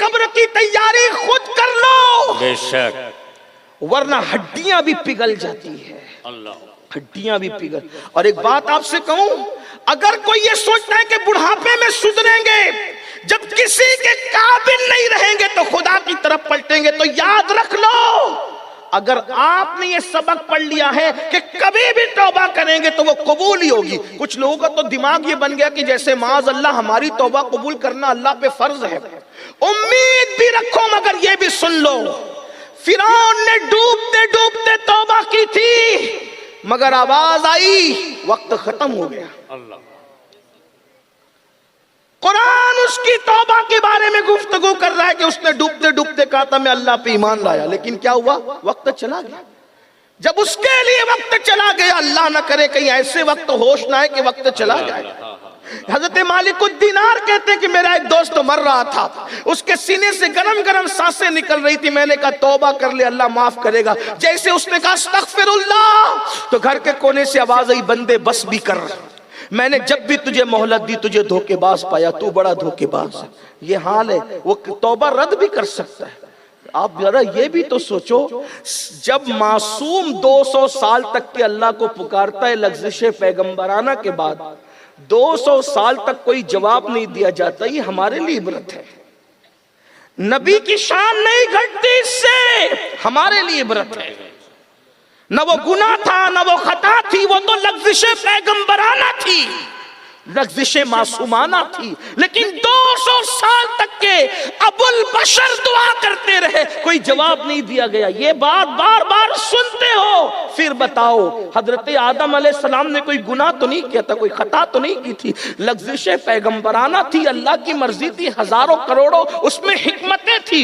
قبر کی تیاری خود کر لو، بے شک، ورنہ ہڈیاں بھی پگھل جاتی ہے، اللہ، ہڈیاں بھی پگھل۔ اور ایک بات آپ سے کہوں، اگر کوئی یہ سوچتا ہے کہ بڑھاپے میں سدھریں گے، جب کسی کے قابل نہیں رہیں گے تو خدا کی طرف پلٹیں گے، تو یاد رکھ لو، اگر آپ نے یہ سبق پڑھ لیا ہے کہ کبھی بھی توبہ کریں گے تو وہ قبول ہی ہوگی۔ کچھ لوگوں کا تو دماغ یہ بن گیا کہ جیسے معاذ اللہ ہماری توبہ قبول کرنا اللہ پہ فرض ہے۔ امید بھی رکھو مگر یہ بھی سن لو، فرعون نے ڈوبتے ڈوبتے توبہ کی تھی، مگر آواز آئی وقت ختم ہو گیا۔ اللہ، قرآن اس کی توبہ کے بارے میں گفتگو کر رہا ہے کہ اس نے ڈوبتے ڈوبتے کہا تھا میں اللہ پہ ایمان لایا، لیکن کیا ہوا؟ وقت چلا گیا۔ جب اس کے لیے وقت چلا گیا، اللہ نہ کرے کہیں ایسے وقت ہوش نہ آئے کہ وقت چلا جائے۔ حضرت مالک الدینار کہتے ہیں کہ میرا ایک دوست مر رہا تھا، اس کے سینے سے گرم گرم سانسیں نکل رہی تھی، میں نے کہا توبہ کر لے اللہ معاف کرے گا۔ جیسے اس نے کہا استغفر اللہ، تو گھر کے کونے سے آواز آئی بندے بس بھی کر، میں نے جب بھی تجھے مہلت دی تجھے دھوکے باز پایا، تو بڑا دھوکے باز ہے۔ یہ حال ہے، وہ توبہ رد بھی کر سکتا ہے۔ آپ ذرا یہ بھی تو سوچو، جب معصوم 200 سال تک کے اللہ کو پکارتا ہے لغزش پیغمبرانہ کے بعد، 200 سال تک کوئی جواب نہیں دیا جاتا، یہ ہمارے لیے عبرت ہے۔ نبی کی شان نہیں گھٹتی اس سے، ہمارے لیے عبرت ہے۔ نہ وہ گناہ تھا نہ وہ خطا تھی، وہ تو لغزش پیغمبرانہ تھی، لغزش معصومانہ تھی، لیکن 200 سال تک کے ابو البشر دعا کرتے رہے، کوئی جواب نہیں دیا گیا۔ یہ بات بار بار سنتے ہو، پھر بتاؤ حضرت آدم علیہ السلام نے کوئی گناہ تو نہیں کیا تھا، کوئی خطا تو نہیں کی تھی، لغزش پیغمبرانہ تھی، اللہ کی مرضی تھی، ہزاروں کروڑوں اس میں حکمتیں تھی۔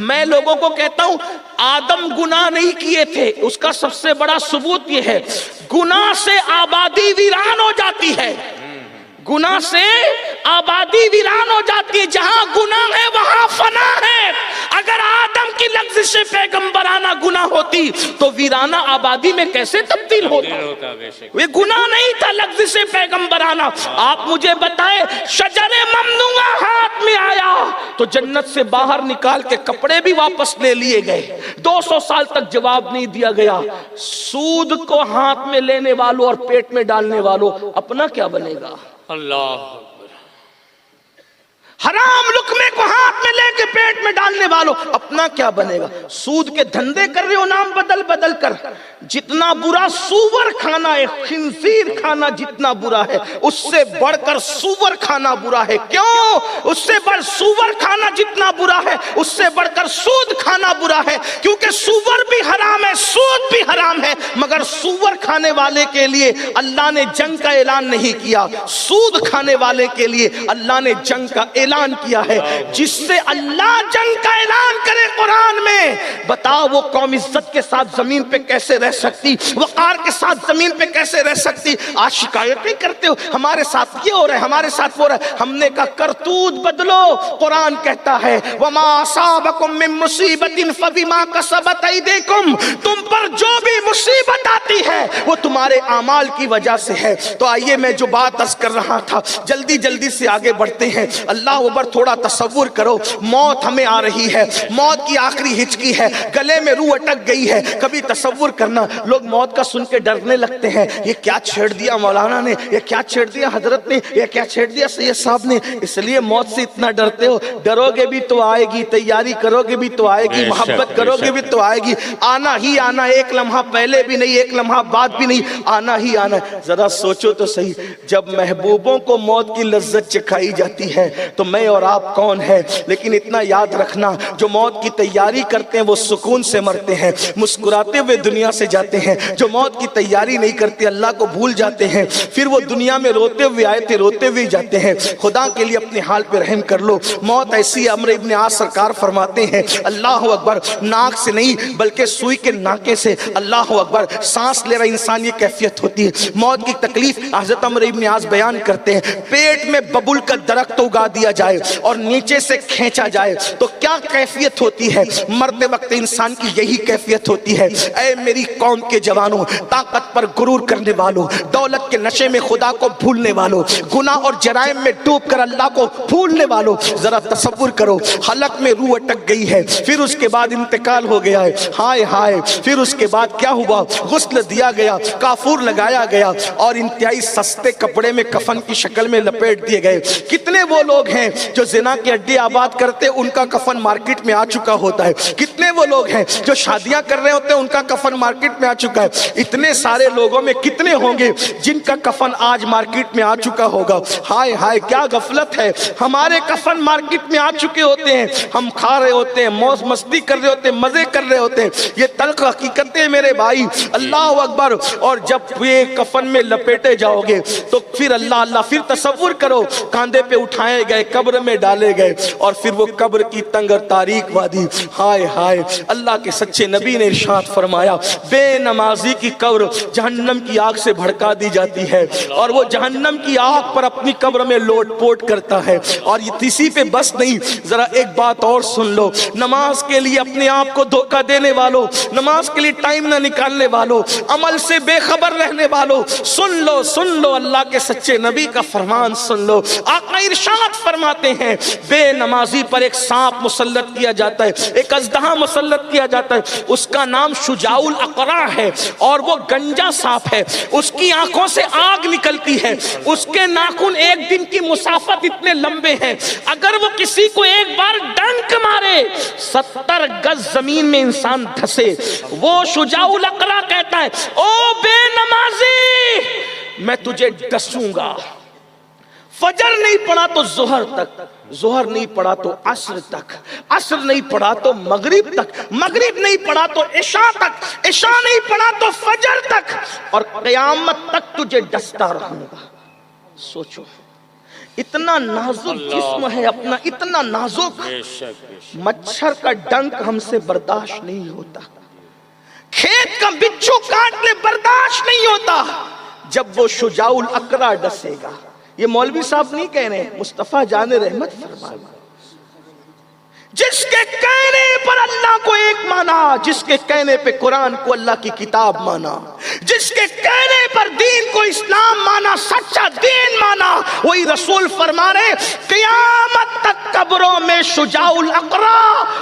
میں لوگوں کو کہتا ہوں آدم گناہ نہیں کیے تھے، اس کا سب سے بڑا ثبوت یہ ہے گناہ سے آبادی ویران ہو جاتی ہے، گناہ سے آبادی ویران ہو جاتی ہے، جہاں گناہ ہے وہاں فنا ہے۔ اگر آدم کی لغزش پیغمبرانہ گناہ ہوتی تو ویرانہ آبادی میں کیسے تبدیل ہوتا؟ وہ گناہ نہیں تھا لغزش پیغمبرانہ۔ آپ مجھے بتائیں شجر ممنوعہ ہاتھ میں آیا تو جنت سے باہر نکال کے کپڑے بھی واپس لے لیے گئے، 200 سال تک جواب نہیں دیا گیا۔ سود کو ہاتھ میں لینے والوں اور پیٹ میں ڈالنے والوں اپنا کیا بنے گا؟ اللہ، حرام لقمے کو ہاتھ میں لے کے پیٹ میں ڈالنے والوں اپنا کیا بنے گا؟ سود کے دھندے کر رہے ہو نام بدل بدل کر، جتنا برا سور کھانا ہے، خنزیر کھانا جتنا برا ہے اس سے بڑھ کر سور کھانا برا ہے۔ کیوں؟ اس سے بڑھ سور کھانا جتنا برا ہے اس سے بڑھ کر سود کھانا برا ہے، کیونکہ سور بھی حرام ہے سود بھی حرام ہے، مگر سور کھانے والے کے لیے اللہ نے جنگ کا اعلان نہیں کیا، سود کھانے والے کے لیے اللہ نے جنگ کا اعلان کیا ہے۔ جس سے اللہ جنگ کا اعلان کرے قرآن میں، بتاؤ وہ قوم عزت کے ساتھ زمین پہ کیسے رہ سکتی، وقار کے ساتھ زمین پہ کیسے رہ سکتی؟ آج شکایتیں کرتے ہو ہمارے ساتھ یہ ہو رہا ہے ہمارے ساتھ وہ رہا ہے، ہم نے کہا کرتوت بدلو۔ قرآن کہتا ہے وما اصابکم من مصیبت فبما کسبت ایدیکم، تم پر جو بھی مصیبت آتی ہے وہ تمہارے اعمال کی وجہ سے ہے۔ تو آئیے میں جو بات عرض کر رہا تھا جلدی جلدی سے آگے بڑھتے ہیں۔ اللہ اکبر، تھوڑا تصور کرو موت ہمیں آ رہی ہے، موت کی آخری ہچکی ہے، گلے میں روح اٹک گئی ہے۔ کبھی تصور کرنا لوگ موت کا سن کے ڈرنے لگتے ہیں، یہ کیا چھیڑ دیا مولانا نے، یہ کیا چھیڑ دیا حضرت نے، یہ کیا چھیڑ دیا سید صاحب نے، اس لیے موت سے اتنا ڈرتے ہو؟ ڈرو گے بھی تو آئے گی، تیاری کرو گے بھی تو آئے گی، محبت کرو گے بھی تو آئے گی، آنا ہی آنا، ایک لمحہ پہلے بھی نہیں ایک لمحہ بعد بھی نہیں، آنا ہی آنا۔ ذرا سوچو تو صحیح، جب محبوبوں کو موت کی لذت چکھائی جاتی ہے تو میں اور آپ کون ہیں؟ لیکن اتنا یاد رکھنا جو موت کی تیاری کرتے ہیں وہ سکون سے مرتے ہیں، مسکراتے ہوئے دنیا سے جاتے ہیں، جو موت کی تیاری نہیں کرتے اللہ کو بھول جاتے ہیں، پھر وہ دنیا میں روتے ہوئے آئے تھے روتے ہوئے جاتے ہیں۔ خدا کے لیے اپنے حال پہ رحم کر لو، موت ایسی۔ عمرو ابن عاص سرکار فرماتے ہیں اللہ اللہ اکبر، ناک سے نہیں بلکہ سوئی کے ناکے سے اللہ اکبر سانس لے رہا انسان، یہ کیفیت ہوتی ہے موت کی تکلیف۔ حضرت عمرو ابن عاص بیان کرتے ہیں پیٹ میں ببول کا درخت اگا دیا جائے اور نیچے سے کھینچا جائے تو کیا کیفیت ہوتی ہے، مرتے وقت انسان کی یہی کیفیت ہوتی ہے۔ اے میری قوم کے جوانوں، طاقت پر غرور کرنے والوں، دولت کے نشے میں خدا کو بھولنے والوں، گناہ اور جرائم میں ڈوب کر اللہ کو بھولنے والوں، ذرا تصور کرو حلق میں روح اٹک گئی ہے، پھر اس کے بعد انتقال ہو گیا ہے، ہائے ہائے، پھر اس کے بعد کیا ہوا، غسل دیا گیا، کافور لگایا گیا اور انتہائی سستے کپڑے میں کفن کی شکل میں لپیٹ دیے گئے۔ کتنے وہ لوگ ہیں جو زنا کے اڈے آباد کرتے ان کا کفن مارکیٹ میں آ چکا ہوتا ہے، کتنے وہ لوگ ہیں جو شادیاں کر رہے ہوتے ہیں ان کا کفن مارکیٹ میں آ چکا ہے۔ اتنے سارے لوگوں میں کتنے ہوں گے جن کا کفن آج مارکیٹ میں آ چکا ہوگا۔ ہائے ہائے کیا غفلت ہے، ہمارے کفن مارکیٹ میں آ چکے ہوتے ہیں، ہم کھا رہے ہوتے ہیں، موج مستی کر رہے ہوتے ہیں، مزے کر رہے ہوتے ہیں، یہ تلخ حقیقتیں میرے بھائی، اللہ اکبر۔ اور جب یہ کفن میں لپیٹے جاؤ گے تو پھر اللہ پھر تصور کرو کاندھے پہ اٹھائے گئے، قبر میں ڈالے گئے اور پھر وہ قبر کی تنگ اور تاریک وادی، ہائے ہائے۔ اللہ کے سچے نبی نے ارشاد فرمایا بے نمازی کی قبر جہنم کی آگ سے بھڑکا دی جاتی ہے اور وہ جہنم کی آگ پر اپنی قبر میں لوٹ پوٹ کرتا ہے۔ اور یہ کسی پہ بس نہیں، ذرا ایک بات اور سن لو، نماز کے لیے اپنے آپ کو دھوکہ دینے والوں، نماز کے لیے ٹائم نہ نکالنے والوں، عمل سے بے خبر رہنے والوں، سن لو اللہ کے سچے نبی کا فرمان سن لو۔ آقا ارشاد فرماتے ہیں بے نمازی پر ایک سانپ مسلط کیا جاتا ہے، ایک اژدہا مسلط کیا جاتا ہے، اس کا نام شجاع الاقرع ہے اور وہ گنجا سانپ ہے، اس کی آنکھوں سے آگ نکلتی ہے، اس کے ناخن ایک دن کی مسافت اتنے لمبے ہیں، اگر وہ کسی کو ایک بار ڈنک مارے 70 گز زمین میں انسان دھسے۔ وہ شجاع الاقرع کہتا ہے او بے نمازی میں تجھے ڈسوں گا، فجر نہیں پڑھا تو ظہر تک، ظہر نہیں پڑھا تو عصر تک، عصر نہیں پڑھا تو مغرب تک، مغرب نہیں پڑھا تو عشاء تک، عشاء نہیں پڑھا تو فجر تک، اور قیامت تک تجھے ڈستا رہوں گا۔ سوچو اتنا نازک جسم ہے اپنا، اتنا نازک، مچھر کا ڈنک ہم سے برداشت نہیں ہوتا، کھیت کا بچھو کاٹ لے برداشت نہیں ہوتا، جب وہ شجاع الاقرع ڈسے گا۔ یہ مولوی صاحب نہیں کہہ رہے ہیں، مصطفیٰ جان رحمت فرمایا جس کے کہنے پر اللہ کو ایک مانا، جس کے کہنے پہ قرآن کو اللہ کی کتاب مانا، جس کے کہنے پر دین کو اسلام مانا، سچا دین مانا، وہی رسول فرما رہے قیامت تک قبروں میں شجاع الاقرع،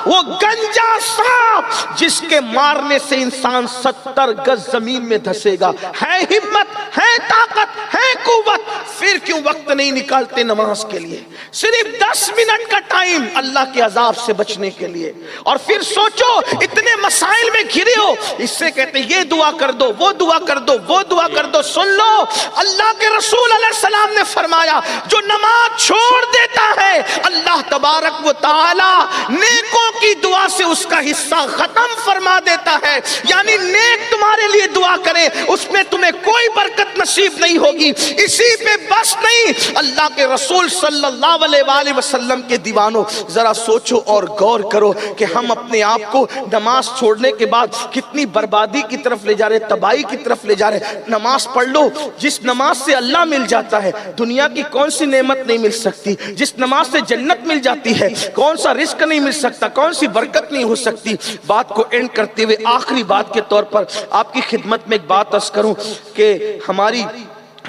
وہ گنجا سانپ جس کے مارنے سے انسان 70 گز زمین میں دھسے گا۔ ہے ہمت، ہے طاقت، ہے قوت، پھر کیوں وقت نہیں نکالتے نماز کے لیے؟ صرف 10 منٹ کا ٹائم اللہ کے عذاب سے بچنے کے لیے، اور پھر سوچو اتنے مسائل میں گھرے ہو، اس سے کہتے یہ دعا کر دو، وہ دعا کر دو، وہ دعا کر دو۔ سن لو اللہ کے رسول علیہ السلام نے فرمایا جو نماز چھوڑ دیتا ہے اللہ تبارک و تعالی نیکوں کی دعا سے اس کا حصہ ختم فرما دیتا ہے، یعنی نیک تمہارے لیے دعا کرے اس میں تمہیں کوئی برکت نصیب نہیں ہوگی۔ اسی پہ بس نہیں، اللہ کے رسول صلی اللہ علیہ وآلہ وسلم کے دیوانوں ذرا سوچو اور غور کرو کہ ہم اپنے آپ کو نماز چھوڑنے کے بعد کتنی بربادی کی طرف لے جا رہے، تباہی کی طرف لے جا رہے۔ نماز پڑھ لو، جس نماز سے اللہ مل جاتا ہے دنیا کی کون سی نعمت نہیں مل سکتی، جس نماز سے جنت مل جاتی ہے کون سا رزق نہیں مل سکتا، کون سی برکت نہیں ہو سکتی۔ بات کو اینڈ کرتے ہوئے آخری بات کے طور پر آپ کی خدمت میں ایک بات عرض کروں کہ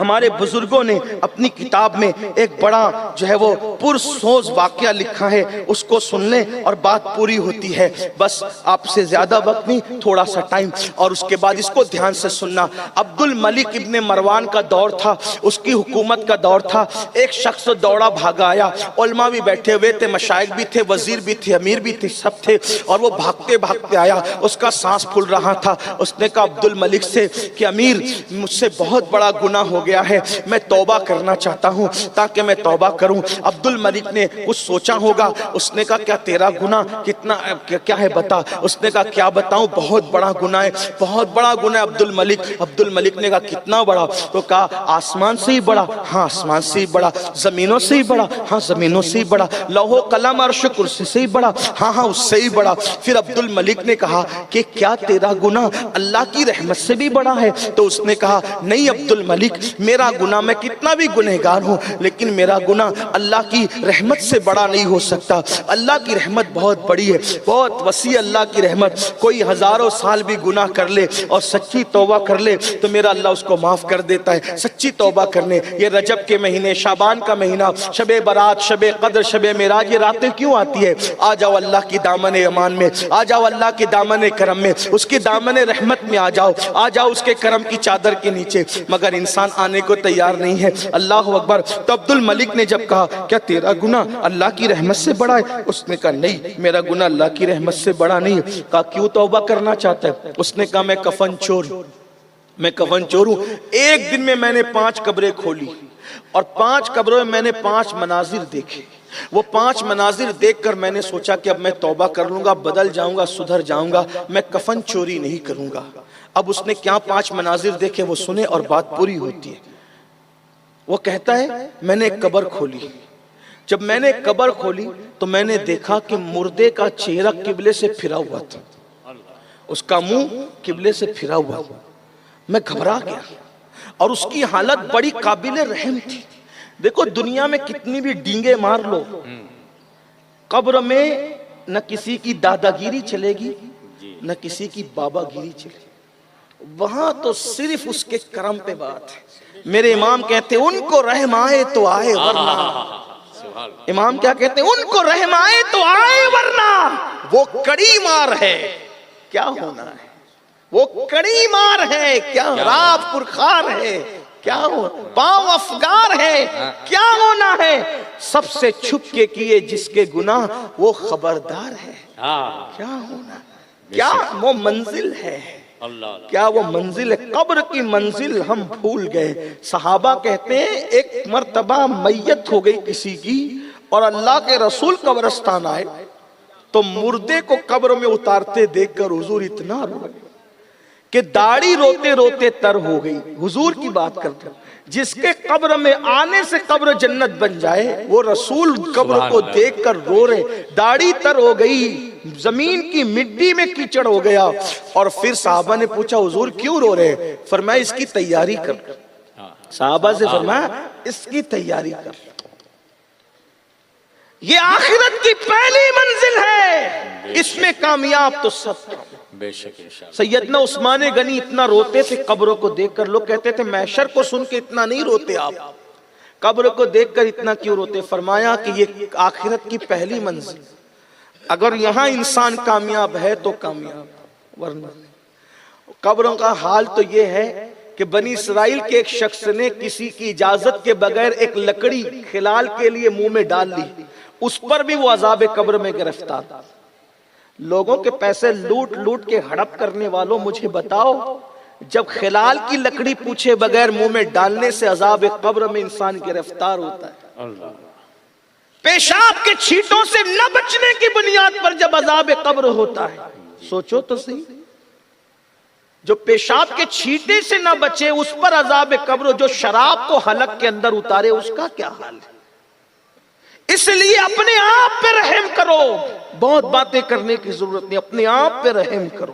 ہمارے بزرگوں نے اپنی کتاب میں ایک بڑا جو ہے وہ پرسوز واقعہ لکھا ہے، اس کو سن لیں اور بات پوری ہوتی ہے۔ بس آپ سے زیادہ وقت نہیں، تھوڑا سا ٹائم، اور اس کے بعد اس کو دھیان سے سننا۔ عبد الملک ابن مروان کا دور تھا، اس کی حکومت کا دور تھا۔ ایک شخص دوڑا بھاگا آیا، علماء بھی بیٹھے ہوئے تھے، مشائخ بھی تھے، وزیر بھی تھے، امیر بھی تھے، سب تھے، اور وہ بھاگتے بھاگتے آیا، اس کا سانس پھول رہا تھا۔ اس نے کہا عبد الملک سے کہ امیر مجھ سے بہت بڑا گناہ ہو گیا ہے, میں توبہ کرنا چاہتا ہوں تاکہ میں توبہ کروں. عبد الملک نے کچھ سوچا ہوگا, اس نے کہا کیا تیرا گناہ کتنا کیا ہے بتا. اس نے کہا کیا بتاؤں, بہت بڑا گناہ ہے, بہت بڑا گناہ ہے عبد الملک نے کہا کتنا بڑا. تو کہا آسمان سے ہی بڑا, ہاں آسمان سے ہی بڑا. زمینوں سے ہی بڑا, ہاں زمینوں سے ہی بڑا. لوح و قلم عرش کرسی سے ہی بڑا, ہاں ہاں اس سے ہی بڑا. پھر عبد الملک نے کہا کہ کیا تیرا گناہ اللہ کی رحمت سے بھی بڑا ہے؟ تو اس نے کہا نہیں عبد الملک, میرا گناہ, میں کتنا بھی گنہگار ہوں لیکن میرا گناہ اللہ کی رحمت سے بڑا نہیں ہو سکتا. اللہ کی رحمت بہت بڑی ہے, بہت وسیع اللہ کی رحمت. کوئی ہزاروں سال بھی گناہ کر لے اور سچی توبہ کر لے تو میرا اللہ اس کو معاف کر دیتا ہے. سچی توبہ کرنے, یہ رجب کے مہینے, شعبان کا مہینہ, شب برات, شب قدر, شب معراج, یہ راتیں کیوں آتی ہے؟ آ جاؤ اللہ کی دامن امان میں, آ جاؤ اللہ کی دامن کرم میں, اس کی دامن رحمت میں آ جاؤ, آ جاؤ اس کے کرم کی چادر کے نیچے. مگر انسان آنے کو تیار نہیں ہے. اللہ اکبر. تو عبد الملک نے جب کہا کیا تیرا گناہ اللہ کی رحمت سے بڑا ہے؟ اس نے کہا نہیں, میرا گناہ اللہ کی رحمت سے بڑا نہیں ہے. کہا کیوں توبہ کرنا چاہتا ہے؟ اس نے کہا میں کفن چور ہوں, میں کفن چور ہوں. ایک دن میں نے 5 قبریں کھولی اور 5 قبروں میں نے 5 مناظر دیکھے. وہ 5 مناظر دیکھ کر میں نے سوچا کہ اب میں توبہ کر لوں گا, بدل جاؤں گا, سدھر جاؤں گا, میں کفن چوری نہیں کروں گا. اب اس نے کیا 5 مناظر دیکھے وہ سنے اور بات پوری ہوتی ہے. وہ کہتا ہے میں نے ایک قبر کھولی. جب میں نے قبر کھولی تو میں نے دیکھا کہ مردے کا چہرہ قبلے سے پھرا ہوا تھا, اس کا منہ قبلے سے پھرا ہوا. میں گھبرا گیا اور اس کی حالت بڑی قابل رحم تھی. دیکھو دنیا میں کتنی بھی ڈینگے مار لو, قبر میں نہ کسی کی دادا گیری چلے گی نہ کسی کی بابا گیری چلے گی. وہاں تو صرف اس کے کرم پہ بات ہے. میرے امام کہتے ہیں ان کو رحم آئے تو آئے ورنہ. امام کیا کہتے ہیں؟ ان کو رحم آئے تو آئے ورنہ وہ کڑی مار ہے کیا ہونا ہے, وہ کڑی مار ہے کیا, راف پرخار ہے کیا ہونا, پاؤں افگار ہے کیا ہونا ہے. سب سے چھپ کے کیے جس کے گناہ وہ خبردار ہے کیا ہونا, کیا وہ منزل ہے, کیا وہ منزل ہے. قبر کی منزل ہم بھول گئے. صحابہ کہتے ہیں ایک مرتبہ میت ہو گئی کسی کی اور اللہ کے رسول قبرستان آئے تو مردے کو قبر میں اتارتے دیکھ کر حضور اتنا روئے کہ داڑھی روتے روتے تر ہو گئی. حضور کی بات کرتے ہیں, جس کے قبر میں آنے سے قبر جنت بن جائے وہ رسول قبر کو دیکھ کر رو رہے, داڑھی تر ہو گئی, زمین کی مٹی میں کیچڑ ہو گیا. اور پھر صحابہ نے پوچھا حضور کیوں رو رہے؟ فرمایا اس کی تیاری کر. صحابہ سے فرمایا اس کی تیاری کر, یہ آخرت کی پہلی منزل ہے, اس میں کامیاب تو سب. بے شک. سیدنا عثمان غنی اتنا روتے تھے قبروں کو دیکھ کر. لوگ کہتے تھے محشر کو سن کے اتنا نہیں روتے آپ, قبر کو دیکھ کر اتنا کیوں روتے؟ فرمایا کہ یہ آخرت کی پہلی منزل, اگر یہاں انسان کامیاب ہے تو کامیاب, ورنہ. قبروں کا حال تو یہ ہے کہ بنی اسرائیل کے ایک شخص نے کسی کی اجازت کے بغیر ایک لکڑی خلال کے لیے منہ میں ڈال لی, اس پر بھی وہ عذاب قبر میں گرفتار. لوگوں کے پیسے لوٹ لوٹ کے ہڑپ کرنے والوں مجھے بتاؤ, جب خلال کی لکڑی پوچھے بغیر منہ میں ڈالنے سے عذاب قبر میں انسان گرفتار ہوتا ہے, پیشاب کے چھینٹوں سے نہ بچنے کی بنیاد پر جب عذاب قبر ہوتا ہے, سوچو تو صحیح, جو پیشاب کے چھینٹے سے نہ بچے اس پر عذاب قبر, جو شراب کو حلق کے اندر اتارے اس کا کیا حال ہے. اس لیے اپنے آپ پہ رحم کرو, بہت باتیں کرنے کی ضرورت نہیں, اپنے آپ پہ رحم کرو.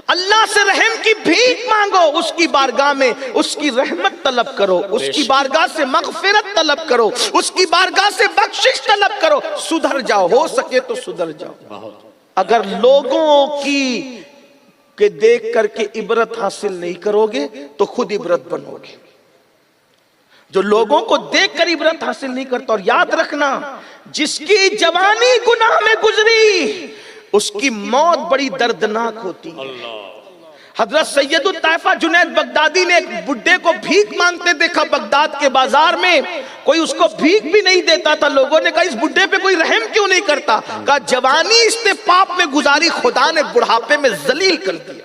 اللہ سے رحم کی بھیک مانگو, اس کی بارگاہ میں اس کی رحمت طلب کرو, اس کی بارگاہ سے مغفرت طلب کرو, اس کی بارگاہ سے بخشش طلب کرو. سدھر جاؤ, ہو سکے تو سدھر جاؤ. اگر لوگوں کی کہ دیکھ کر کے عبرت حاصل نہیں کرو گے تو خود عبرت بنو گے. جو لوگوں کو دیکھ کر عبرت حاصل نہیں کرتا, اور یاد رکھنا جس کی جوانی گناہ میں گزری اس کی موت بڑی دردناک ہوتی ہے. حضرت سید الطائفہ جنید بغدادی نے ایک بڈھے کو بھیک مانگتے دیکھا بغداد کے بازار میں, کوئی اس کو بھیک بھی نہیں دیتا تھا. لوگوں نے کہا اس بڈھے پہ کوئی رحم کیوں نہیں کرتا؟ کہا جوانی استفاف میں گزاری, خدا نے بڑھاپے میں ذلیل کر دیا.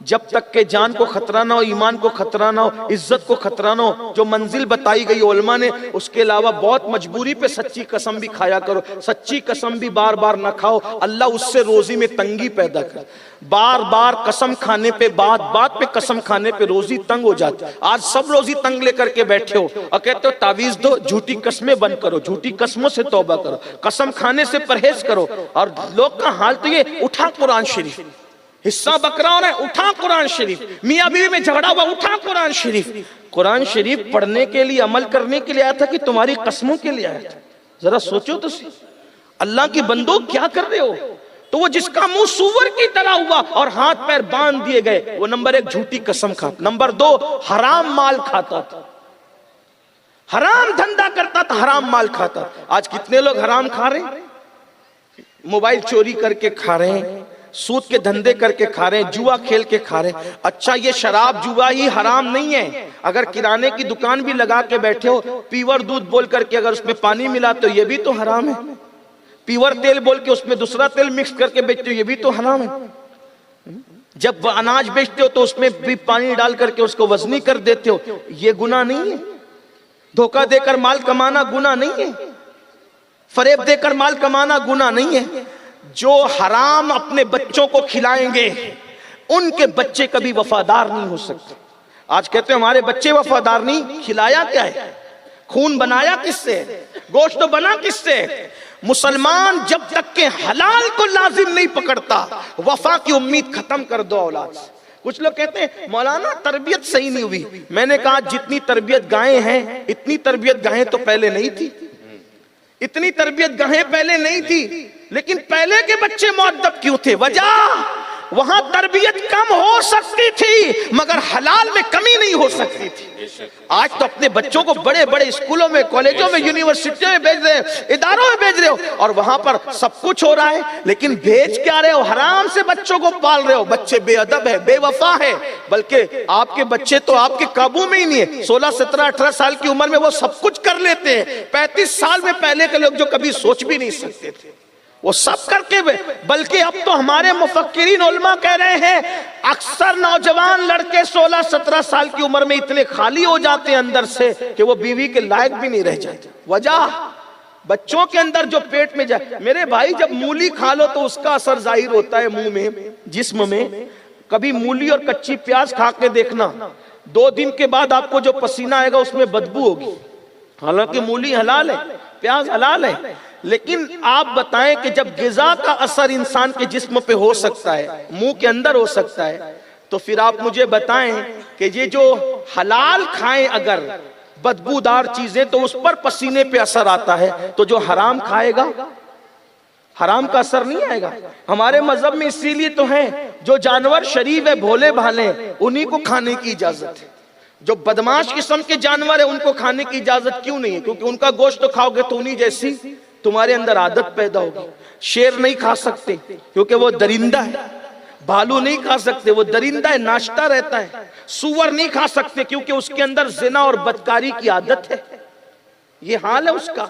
جب تک کہ جان کو خطرہ نہ ہو، ایمان کو خطرہ نہ ہو، عزت کو خطرہ نہ ہو، جو منزل بتائی گئی علماء نے، اس کے علاوہ بہت مجبوری پہ سچی قسم بھی کھایا کرو، سچی قسم بھی بار بار نہ کھاؤ، اللہ اس سے روزی میں تنگی پیدا کر۔ بار بار قسم کھانے پہ، بات بات پہ قسم کھانے پہ روزی تنگ ہو جاتی۔ آج سب روزی تنگ لے کر کے بیٹھے ہو اور کہتے ہو تعویذ دو، جھوٹی قسمیں بند کرو، جھوٹی قسموں سے توبہ کرو، قسم کھانے سے پرہیز کرو۔ اور لوگ کا حال تو یہ، اٹھا قرآن شریف، حصہ بکرا ہو رہا ہے، اٹھا قرآن شریف، میاں بیوی میں جھگڑا ہوا، اٹھا قرآن شریف۔ قرآن شریف پڑھنے کے لیے، عمل کرنے کے لیے آیا تھا کہ تمہاری قسموں کے لیے آیا تھا؟ ذرا سوچو تو سی، اللہ کی بندو کیا کر رہے ہو؟ تو وہ جس کا منہ سور کی طرح ہوا اور ہاتھ پیر باندھ دیے گئے، وہ نمبر 1 جھوٹی قسم کھاتا، نمبر 2 حرام مال کھاتا تھا، حرام دھندا کرتا تھا، حرام مال کھاتا۔ آج کتنے لوگ حرام کھا رہے ہیں؟ موبائل چوری کر کے کھا رہے ہیں، سود کے دھندے کر کے کھا رہے ہیں، جوا کھیل کے کھا رہے ہیں۔ اچھا یہ شراب جوا ہی حرام نہیں ہے، اگر کرانے کی دکان بھی لگا کے بیٹھے ہو، پیور دودھ بول کر کے اگر اس میں پانی ملاتے ہو، یہ بھی تو حرام ہے۔ پیور تیل بول کے اس میں دوسرا تیل مکس کر کے بیچتے ہو، یہ بھی تو حرام ہے۔ جب اناج بیچتے ہو تو اس میں بھی پانی ڈال کر کے اس کو وزنی کر دیتے ہو، یہ گناہ نہیں ہے؟ دھوکہ دے کر مال کمانا گناہ نہیں ہے؟ فریب دے کر مال کمانا گناہ نہیں ہے؟ جو حرام اپنے بچوں کو کھلائیں گے، ان کے بچے کبھی وفادار نہیں ہو سکتے۔ آج کہتے ہیں ہمارے بچے وفادار نہیں، کھلایا کیا ہے؟ خون بنایا کس سے؟ گوشت بنا کس سے؟ مسلمان جب تک کہ حلال کو لازم نہیں پکڑتا، وفا کی امید ختم کر دو اولاد سے۔ کچھ لوگ کہتے ہیں مولانا تربیت صحیح نہیں ہوئی۔ میں نے کہا جتنی تربیت گاہیں ہیں، اتنی تربیت گاہیں تو پہلے نہیں تھی، اتنی تربیت گاہیں پہلے نہیں تھی، لیکن پہلے کے بچے مؤدب کیوں تھے؟ وجہ وہاں تربیت کم ہو سکتی تھی مگر حلال میں کمی نہیں ہو سکتی تھی۔ آج تو اپنے بچوں کو بڑے بڑے اسکولوں میں، کالجوں میں، یونیورسٹیوں میں بھیج رہے ہو، اداروں میں بھیج رہے ہو، اور وہاں پر سب کچھ ہو رہا ہے، لیکن بھیج کیا رہے ہو؟ حرام سے بچوں کو پال رہے ہو۔ بچے بے ادب ہے، بے وفا ہے، بلکہ آپ کے بچے تو آپ کے قابو میں ہی نہیں ہے۔ 16 17 18 سال کی عمر میں وہ سب کچھ کر لیتے ہیں، 35 سال میں پہلے کے لوگ جو کبھی سوچ بھی نہیں سکتے تھے وہ سب کر کے، بلکہ اب تو ہمارے مفکرین علماء کہہ رہے ہیں اکثر نوجوان لڑکے 16 17 سال کی عمر میں اتنے خالی ہو جاتے ہیں اندر سے کہ وہ بیوی کے لائق بھی نہیں رہ جاتے۔ وجہ بچوں کے اندر جو پیٹ میں جائے۔ میرے بھائی جب مولی کھا لو تو اس کا اثر ظاہر ہوتا ہے منہ میں، جسم میں۔ کبھی مولی اور کچی پیاز کھا کے دیکھنا، 2 دن کے بعد آپ کو جو پسینہ آئے گا اس میں بدبو ہوگی۔ حالانکہ مولی حلال ہے، پیاز حلال ہے، لیکن آپ بتائیں کہ جب غذا کا اثر انسان کے جسم پہ ہو سکتا ہے، منہ کے اندر ہو سکتا ہے، تو پھر آپ مجھے بتائیں کہ یہ جو حلال کھائیں اگر بدبودار چیزیں تو اس پر پسینے پہ اثر آتا ہے، تو جو حرام کھائے گا حرام کا اثر نہیں آئے گا۔ ہمارے مذہب میں اسی لیے تو ہے جو جانور شریف ہے، بھولے بھالے، انہی کو کھانے کی اجازت ہے۔ جو بدماش قسم کے جانور ہیں ان کو کھانے کی اجازت کیوں نہیں ہے؟ کیونکہ ان کا گوشت تو کھاؤ گے تو انہی جیسی تمہارے اندر عادت پیدا ہوگی۔ شیر نہیں کھا سکتے کیونکہ وہ درندہ ہے، بھالو نہیں کھا سکتے وہ درندہ ہے، ناشتا رہتا ہے۔ سور نہیں کھا سکتے کیونکہ اس کے اندر زنا اور بدکاری کی عادت ہے، یہ حال ہے اس کا۔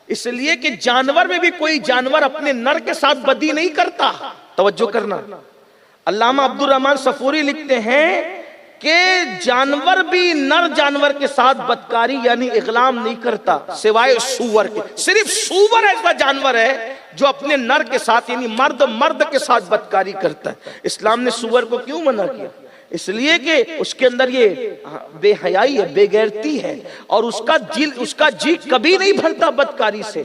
اس لیے کہ جانور میں بھی کوئی جانور اپنے نر کے ساتھ بدی نہیں کرتا۔ توجہ کرنا، علامہ عبدالرحمن صفوری لکھتے ہیں کہ جانور بھی نر جانور کے ساتھ بدکاری یعنی اغلام نہیں کرتا سوائے سور کے۔ صرف سور ایسا جانور ہے جو اپنے نر کے ساتھ یعنی مرد کے ساتھ بدکاری کرتا ہے۔ اسلام نے سور کو کیوں منع کیا؟ اس لیے کہ اس کے اندر یہ بے حیائی ہے، بے غیرتی ہے، اور اس کا جی کبھی نہیں بھرتا بدکاری سے۔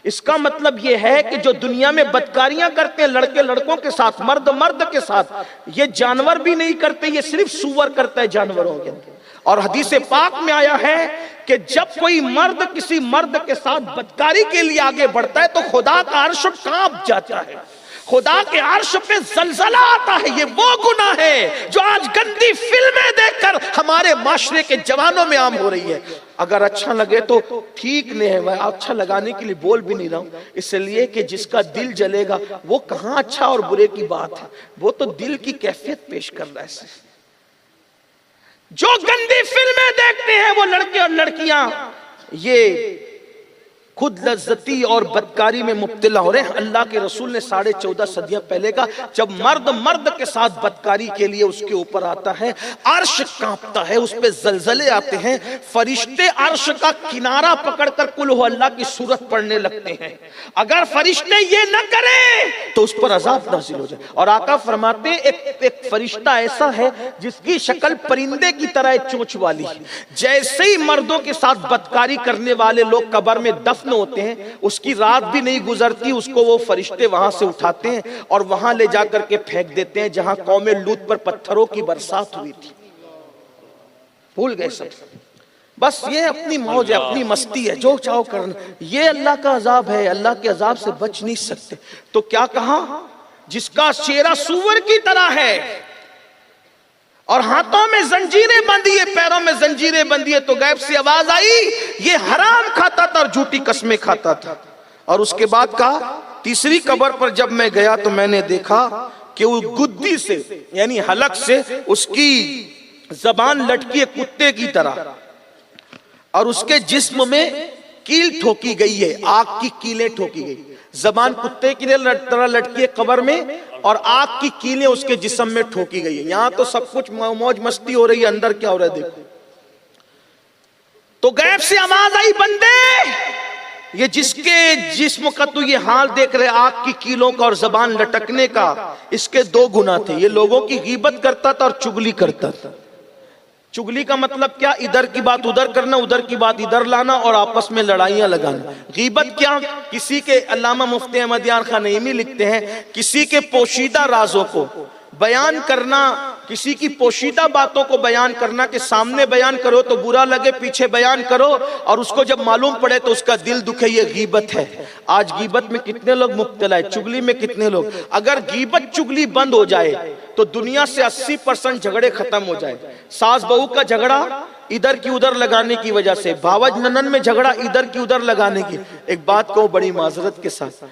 اس کا مطلب یہ ہے کہ جو دنیا میں بدکاریاں کرتے ہیں لڑکے لڑکوں کے ساتھ، مرد کے ساتھ، یہ جانور بھی نہیں کرتے، یہ صرف سور کرتا ہے جانوروں کے اندر۔ اور حدیث پاک میں آیا ہے کہ جب کوئی مرد کسی مرد کے ساتھ بدکاری کے لیے آگے بڑھتا ہے تو خدا کا عرش کانپ جاتا ہے، خدا کے عرش پہ زلزلہ آتا ہے۔ یہ وہ گناہ ہے جو آج گندی فلمیں دیکھ کر ہمارے معاشرے کے جوانوں میں عام ہو رہی ہے۔ اگر اچھا لگے تو ٹھیک نہیں ہے، میں اچھا لگانے کے لیے بول بھی نہیں رہا ہوں، اس لیے کہ جس کا دل جلے گا وہ کہاں اچھا اور برے کی بات ہے، وہ تو دل کی کیفیت پیش کر رہا ہے۔ جو گندی فلمیں دیکھتے ہیں وہ لڑکے اور لڑکیاں، یہ خود لذتی اور بدکاری میں مبتلا ہو رہے ہیں. اللہ کے رسول نے 14.5 صدیاں پہلے کا جب مرد کے ساتھ بدکاری کے لیے اس کے اوپر آتا ہے عرش کانپتا ہے, اس پہ زلزلے آتے ہیں, فرشتے عرش کا کنارہ پکڑ کر قل ہو اللہ کی سورت پڑھنے لگتے ہیں. اگر فرشتے یہ نہ کریں تو اس پر عذاب نازل ہو جائے. اور آقا فرماتے ہیں ایک فرشتہ ایسا ہے جس کی شکل پرندے کی طرح چونچ والی, جیسے ہی مردوں کے ساتھ بدکاری کرنے والے لوگ قبر میں دفن ہوتے ہیں اس کی رات بھی نہیں گزرتی, اس کو وہ فرشتے وہاں سے اٹھاتے ہیں اور وہاں لے جا کر کے پھینک دیتے ہیں جہاں قوم لوط پر پتھروں کی برسات ہوئی تھی. بھول گئے سب, بس یہ اپنی موج ہے, اپنی مستی ہے, جو چاہو کرنا. یہ اللہ کا عذاب ہے, اللہ کے عذاب سے بچ نہیں سکتے. تو کیا کہا, جس کا چہرہ سور کی طرح ہے اور ہاتھوں میں زنجیریں بندھی ہے, پیروں میں زنجیریں بندھی ہے, تو غیب سے آواز آئی یہ حرام کھاتا تھا اور جھوٹی قسمیں کھاتا تھا. اور اس کے بعد کہا تیسری قبر پر جب میں گیا تو میں نے دیکھا کہ وہ گدی سے یعنی حلق سے اس کی زبان لٹکی ہے کتے کی طرح, اور اس کے جسم میں کیل ٹھوکی گئی ہے, آگ کی کیلیں ٹھوکی گئی. زبان کتے کی طرح لٹکی ہے قبر میں اور آگ کی کیلیں اس کے جسم میں ٹھوکی گئی ہے. یہاں تو سب کچھ موج مستی ہو رہی ہے, اندر کیا ہو رہا ہے دیکھو. تو غیب سے آواز آئی بندے یہ جس کے جسم کا تو یہ حال دیکھ رہے آگ کی کیلوں کا اور زبان لٹکنے کا, اس کے 2 گناہ تھے. یہ لوگوں کی غیبت کرتا تھا اور چگلی کرتا تھا. چگلی کا مطلب کیا, ادھر کی بات ادھر کرنا, ادھر کی بات ادھر لانا اور آپس میں لڑائیاں لگانا. غیبت کیا, کسی کے علامہ مفتی احمد یار خان نعیمی لکھتے ہیں کسی کے پوشیدہ رازوں کو بیان کرنا, کسی کی پوشیدہ باتوں کو بیان کرنا کہ سامنے بیان کرو تو برا لگے, پیچھے بیان کرو اور اس کو جب معلوم پڑے تو اس کا دل دکھے, یہ غیبت ہے. آج غیبت میں کتنے لوگ مبتلا ہے, چگلی میں کتنے لوگ. اگر غیبت چگلی بند ہو جائے تو دنیا سے 80% جھگڑے ختم ہو جائے. ساس بہو کا جھگڑا ادھر کی ادھر لگانے کی وجہ سے, بھاوج ننن میں جھگڑا ادھر کی ادھر لگانے کی. ایک بات کو بڑی معذرت کے ساتھ,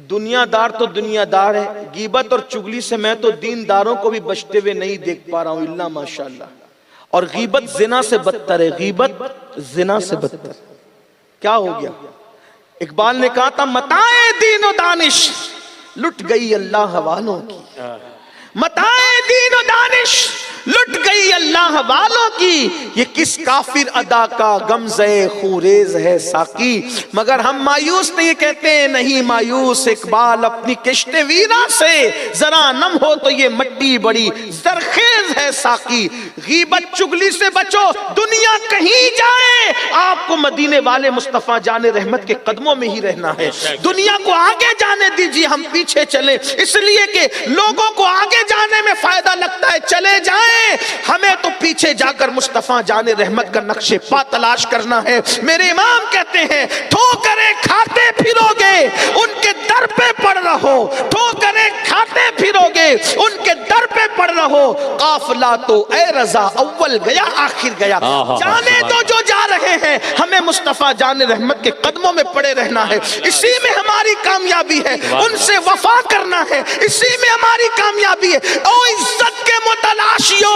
دنیا دار تو دنیا دار ہے, غیبت اور چگلی سے میں تو دین داروں کو بھی بچتے ہوئے نہیں دیکھ پا رہا ہوں الا ماشاءاللہ. اور غیبت زنا سے بدتر ہے, غیبت زنا سے بدتر. کیا ہو گیا, اقبال نے کہا تھا متاع دین و دانش لٹ گئی اللہ والوں کی, متاع دین و دانش لٹ گئی اللہ والوں کی, یہ کس کافر ادا کا غمزہ خوریز ہے ساقی. مگر ہم مایوس نہیں کہتے ہیں, نہیں مایوس اقبال اپنی کشت ویرا سے, ذرا نم ہو تو یہ مٹی بڑی زرخیز ہے ساقی. غیبت چگلی سے بچو, دنیا کہیں جائے آپ کو مدینے والے مصطفیٰ جان رحمت کے قدموں میں ہی رہنا ہے. دنیا کو آگے جانے دیجیے, ہم پیچھے چلیں, اس لیے کہ لوگوں کو آگے جانے میں فائدہ لگتا ہے, چلے جائیں. ہمیں تو پیچھے جا کر مصطفیٰ جان رحمت کا نقش پا تلاش کرنا ہے. میرے امام کہتے ہیں ٹھوکریں کھاتے پھرو گے ان کے در پہ پڑ رہو, ٹھوکریں کھاتے پھرو گے ان کے در پہ پڑ رہو. قافلہ تو اے رضا اول گیا آخر گیا, جانے تو جو جا رہے ہیں, ہمیں مصطفیٰ جان رحمت کے قدموں میں پڑے رہنا ہے. اسی میں ہماری کامیابی ہے, ان سے وفا کرنا ہے, اسی میں ہماری کامیابی ہے. او عزت کے متلاشیوں,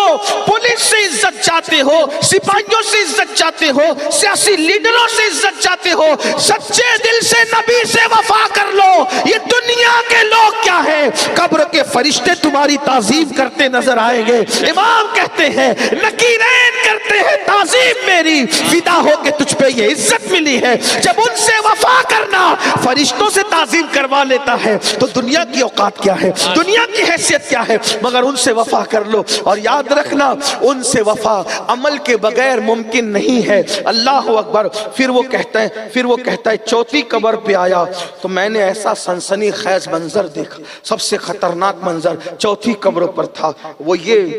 پولیس سے عزت چاہتے ہو, سپاہیوں سے عزت چاہتے ہو, سیاسی لیڈروں سے عزت چاہتے ہو, سچے دل سے نبی سے وفا کر لو. یہ دنیا کے لوگ کیا ہیں, قبر کے فرشتے تمہاری تعظیم کرتے نظر آئیں گے. امام کہتے ہیں نکیرین کرتے ہیں تعظیم میری, فدا ہو کے تجھ پہ یہ عزت ملی ہے. جب ان سے وفا کرنا فرشتوں سے تعظیم کروا لیتا ہے تو دنیا کی اوقات کیا ہے, دنیا کی حیثیت کیا ہے. مگر ان سے وفا کر لو, اور یاد رکھنا ان سے وفا عمل کے بغیر ممکن نہیں ہے. اللہ اکبر. پھر وہ کہتا ہے چوتھی قبر پہ آیا تو میں نے ایسا سنسنی خیز منظر دیکھا, سب سے خطرناک منظر چوتھی قبر پر تھا. وہ یہ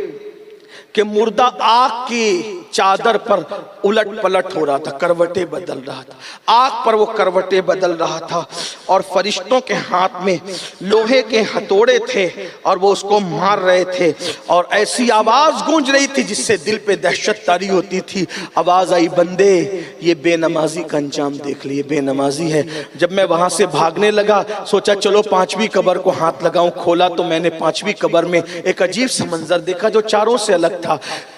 کہ مردہ آگ کی چادر پر الٹ پلٹ ہو رہا تھا, کروٹیں بدل رہا تھا, آگ پر وہ کروٹیں بدل رہا تھا, اور فرشتوں کے ہاتھ میں لوہے کے ہتھوڑے تھے اور وہ اس کو مار رہے تھے, اور ایسی آواز گونج رہی تھی جس سے دل پہ دہشت طاری ہوتی تھی. آواز آئی بندے یہ بے نمازی کا انجام دیکھ لیے, بے نمازی ہے. جب میں وہاں سے بھاگنے لگا سوچا چلو 5ویں قبر کو ہاتھ لگاؤں, کھولا تو میں نے 5ویں قبر میں ایک عجیب سا منظر دیکھا جو چاروں سے الگ تھا.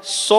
100